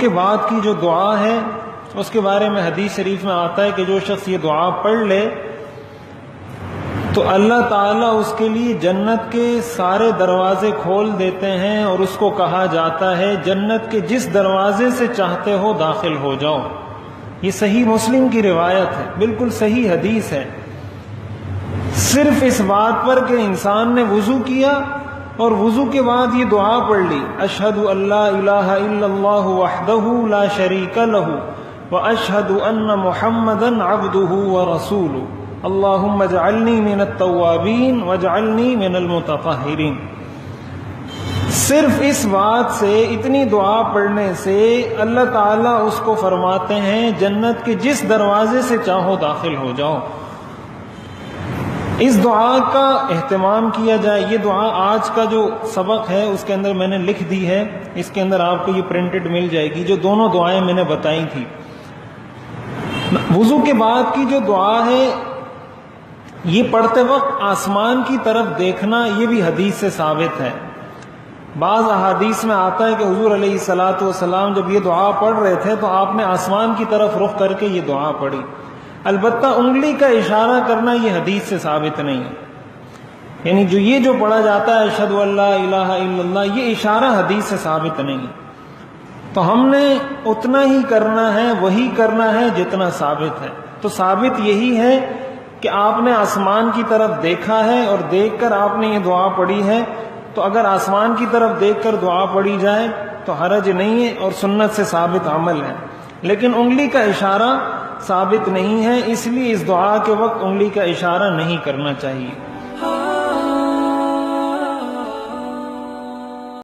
کے بعد کی جو دعا ہے اس کے بارے میں حدیث شریف میں آتا ہے کہ جو شخص یہ دعا پڑھ لے تو اللہ تعالیٰ اس کے لیے جنت کے سارے دروازے کھول دیتے ہیں اور اس کو کہا جاتا ہے جنت کے جس دروازے سے چاہتے ہو داخل ہو جاؤ۔ یہ صحیح مسلم کی روایت ہے، بالکل صحیح حدیث ہے۔ صرف اس بات پر کہ انسان نے وضو کیا اور وضو کے بعد یہ دعا پڑھ لی، اشہد ان لا الہ الا اللہ وحدہ لا شریک لہ واشہد ان محمدا عبدہ ورسولہ اللہم اجعلنی من التوابین واجعلنی من المتطہرین۔ صرف اس بات سے، اتنی دعا پڑھنے سے اللہ تعالیٰ اس کو فرماتے ہیں جنت کے جس دروازے سے چاہو داخل ہو جاؤ۔ اس دعا کا اہتمام کیا جائے۔ یہ دعا آج کا جو سبق ہے اس کے اندر میں نے لکھ دی ہے، اس کے اندر آپ کو یہ پرنٹڈ مل جائے گی، جو دونوں دعائیں میں نے بتائی تھی۔ وضو کے بعد کی جو دعا ہے یہ پڑھتے وقت آسمان کی طرف دیکھنا، یہ بھی حدیث سے ثابت ہے۔ بعض احادیث میں آتا ہے کہ حضور علیہ الصلاۃ والسلام جب یہ دعا پڑھ رہے تھے تو آپ نے آسمان کی طرف رخ کر کے یہ دعا پڑھی۔ البتہ انگلی کا اشارہ کرنا یہ حدیث سے ثابت نہیں ہے، یعنی جو پڑھا جاتا ہے اشہد ان لا الہ الا اللہ، یہ اشارہ حدیث سے ثابت نہیں ہے۔ تو ہم نے اتنا ہی کرنا ہے، وہی کرنا ہے جتنا ثابت ہے۔ تو ثابت یہی ہے کہ آپ نے آسمان کی طرف دیکھا ہے اور دیکھ کر آپ نے یہ دعا پڑھی ہے، تو اگر آسمان کی طرف دیکھ کر دعا پڑھی جائے تو حرج نہیں ہے اور سنت سے ثابت عمل ہے۔ لیکن انگلی کا اشارہ ثابت نہیں ہے، اس لیے اس دعا کے وقت انگلی کا اشارہ نہیں کرنا چاہیے۔